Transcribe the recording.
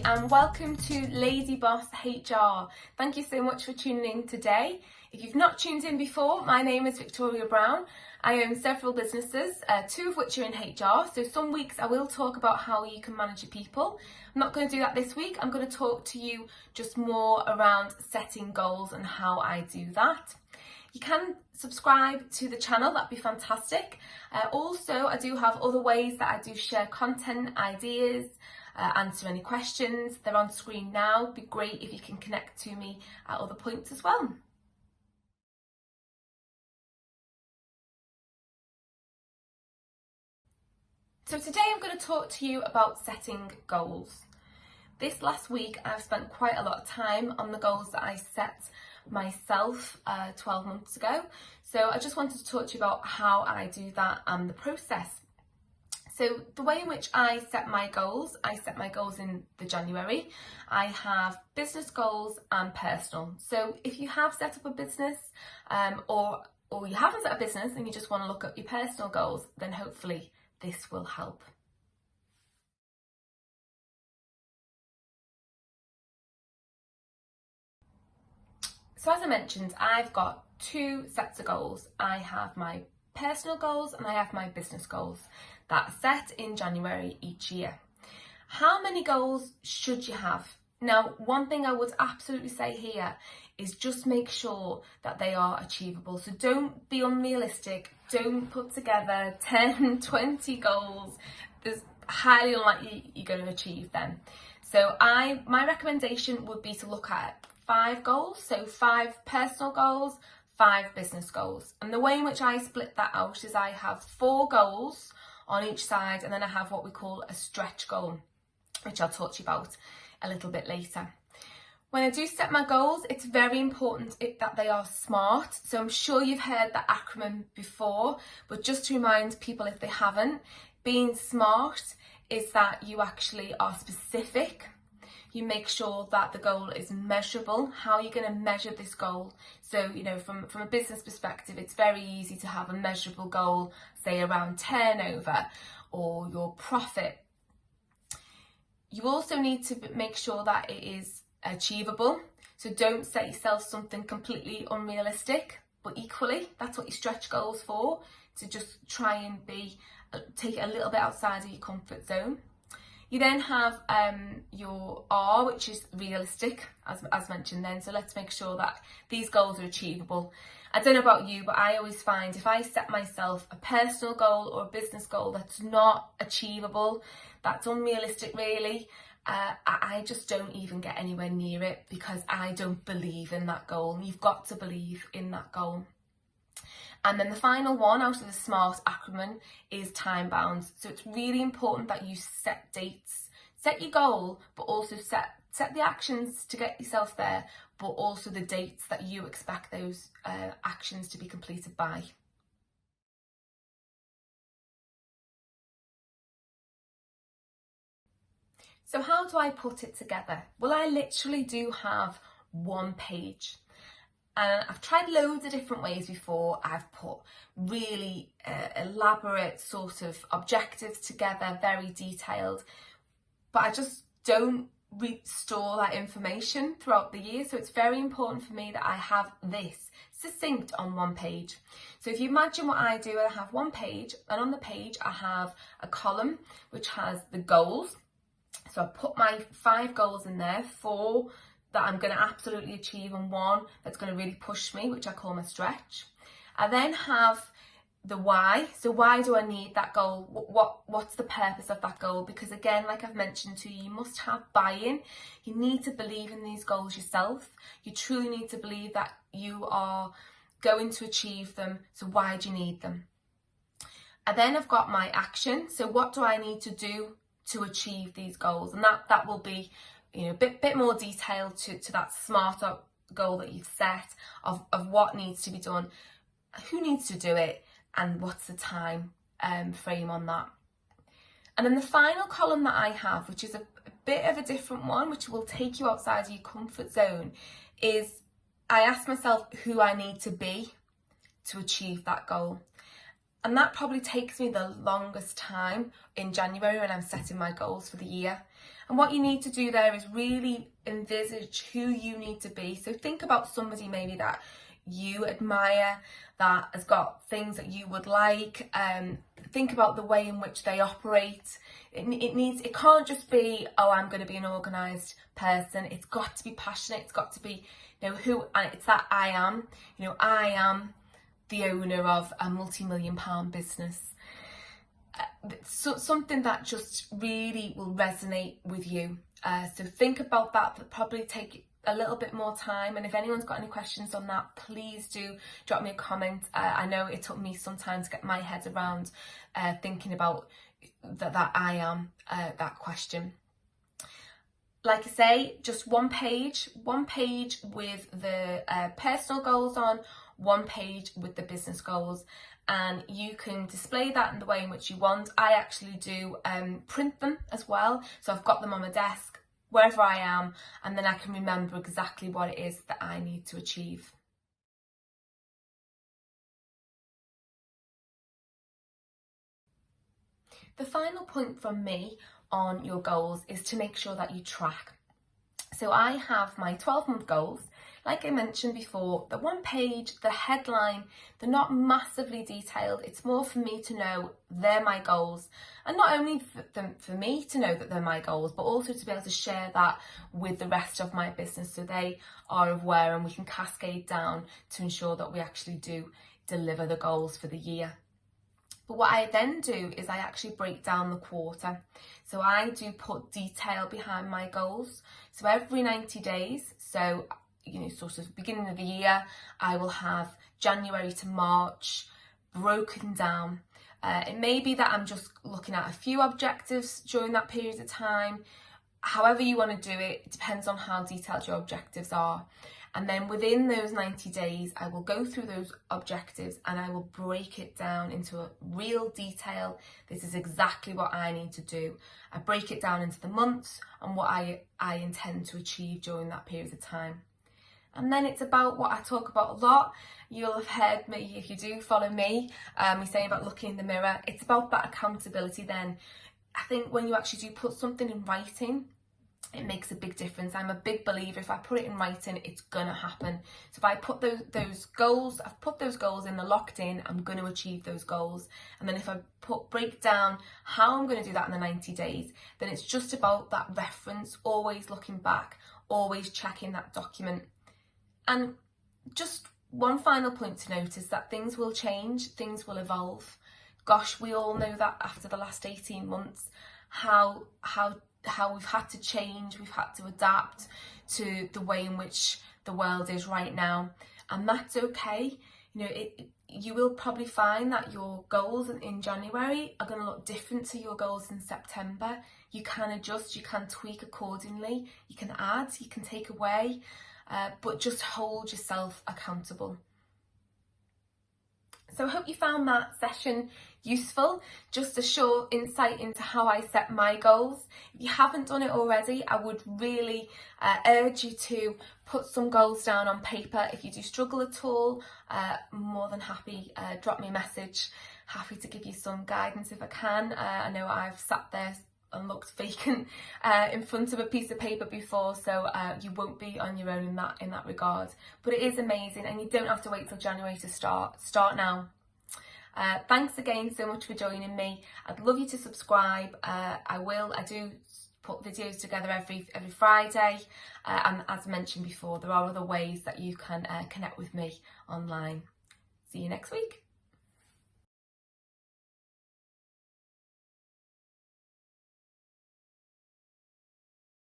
and welcome to Lady Boss HR. Thank you so much for tuning in today. If you've not tuned in before, my name is Victoria Brown. I own several businesses, two of which are in HR. So some weeks I will talk about how you can manage your people. I'm not going to do that this week. I'm going to talk to you just more around setting goals and how I do that. You can subscribe to the channel, that'd be fantastic. Also, I do have other ways that I do share content, ideas, answer any questions. They're on screen now. It'd be great if you can connect to me at other points as well. So today I'm going to talk to you about setting goals. This last week I've spent quite a lot of time on the goals that I set myself 12 months ago. So I just wanted to talk to you about how I do that and the process. So the way in which I set my goals in the January. I have business goals and personal. So if you have set up a business or you haven't set a business and you just want to look at your personal goals, then hopefully this will help. So as I mentioned, I've got two sets of goals. I have my personal goals and I have my business goals that are set in January each year. How many goals should you have? Now, one thing I would absolutely say here is just make sure that they are achievable. So don't be unrealistic. Don't put together 10, 20 goals. There's highly unlikely you're going to achieve them. So my recommendation would be to look at 5 goals. So 5 personal goals, 5 business goals. And the way in which I split that out is I have 4 goals on each side, and then I have what we call a stretch goal, which I'll talk to you about a little bit later. When I do set my goals, it's very important that they are SMART. So I'm sure you've heard that acronym before, but just to remind people if they haven't, being SMART is that you actually are specific. You make sure that the goal is measurable. How are you going to measure this goal? So, you know, from a business perspective, it's very easy to have a measurable goal, say around turnover or your profit. You also need to make sure that it is achievable. So don't set yourself something completely unrealistic, but equally, that's what your stretch goal's for, to just try and take it a little bit outside of your comfort zone. You then have your R, which is realistic, as mentioned then. So let's make sure that these goals are achievable. I don't know about you, but I always find if I set myself a personal goal or a business goal that's not achievable, that's unrealistic really, I just don't even get anywhere near it because I don't believe in that goal. You've got to believe in that goal. And then the final one out of the SMART acronym is time bound. So it's really important that you set dates, set your goal, but also set the actions to get yourself there, but also the dates that you expect those actions to be completed by. So how do I put it together? Well, I literally do have one page. And I've tried loads of different ways before. I've put really elaborate sort of objectives together, very detailed, but I just don't store that information throughout the year. So it's very important for me that I have this succinct on one page. So if you imagine what I do, I have one page, and on the page I have a column which has the goals. So I put my 5 goals in there, 4 that I'm going to absolutely achieve and 1 that's going to really push me, which I call my stretch. I then have the why. So why do I need that goal? What's the purpose of that goal? Because again, like I've mentioned to you, you must have buy-in. You need to believe in these goals yourself. You truly need to believe that you are going to achieve them. So why do you need them? And then I've got my action. So what do I need to do to achieve these goals? And that will be, you know, a bit more detailed to that smarter goal that you've set of what needs to be done, who needs to do it, and what's the time frame on that. And then the final column that I have, which is a bit of a different one, which will take you outside of your comfort zone, is I ask myself who I need to be to achieve that goal. And that probably takes me the longest time in January when I'm setting my goals for the year. And what you need to do there is really envisage who you need to be. So think about somebody maybe that you admire, that has got things that you would like. Think about the way in which they operate. It can't just be, oh, I'm going to be an organised person. It's got to be passionate. It's got to be, who, and it's that I am. I am the owner of a multi-million-pound business. So something that just really will resonate with you. So think about that, but probably take a little bit more time. And if anyone's got any questions on that, please do drop me a comment. I know it took me some time to get my head around thinking about that I am that question. Like I say, just one page with the personal goals on, one page with the business goals, and you can display that in the way in which you want. I actually do print them as well, so I've got them on my desk wherever I am, and then I can remember exactly what it is that I need to achieve. The final point from me on your goals is to make sure that you track. So I have my 12-month goals. Like I mentioned before, the one page, the headline, they're not massively detailed. It's more for me to know they're my goals. And not only for me to know that they're my goals, but also to be able to share that with the rest of my business so they are aware and we can cascade down to ensure that we actually do deliver the goals for the year. But what I then do is I actually break down the quarter. So I do put detail behind my goals. So every 90 days, so sort of beginning of the year, I will have January to March broken down. It may be that I'm just looking at a few objectives during that period of time. However you want to do it, it depends on how detailed your objectives are. And then within those 90 days, I will go through those objectives and I will break it down into a real detail. This is exactly what I need to do. I break it down into the months and what I intend to achieve during that period of time. And then it's about what I talk about a lot. You'll have heard me, if you do follow me, me saying about looking in the mirror. It's about that accountability then. I think when you actually do put something in writing, it makes a big difference. I'm a big believer, if I put it in writing, it's gonna happen. So if I put those goals, I've put those goals in, they're locked in, I'm gonna achieve those goals. And then if I break down how I'm gonna do that in the 90 days, then it's just about that reference, always looking back, always checking that document. And just one final point to note is that things will change, things will evolve. Gosh, we all know that after the last 18 months, how we've had to change, we've had to adapt to the way in which the world is right now, and that's okay. You will probably find that your goals in January are going to look different to your goals in September. You can adjust, you can tweak accordingly, you can add, you can take away, but just hold yourself accountable. So I hope you found that session useful, just a short insight into how I set my goals. If you haven't done it already, I would really urge you to put some goals down on paper. If you do struggle at all, more than happy, drop me a message. Happy to give you some guidance if I can. I know I've sat there and looked vacant in front of a piece of paper before, so you won't be on your own in that regard. But it is amazing, and you don't have to wait till January to start now. Thanks again so much for joining me. I'd love you to subscribe. I do put videos together every Friday, and as mentioned before, there are other ways that you can connect with me online. See you next week.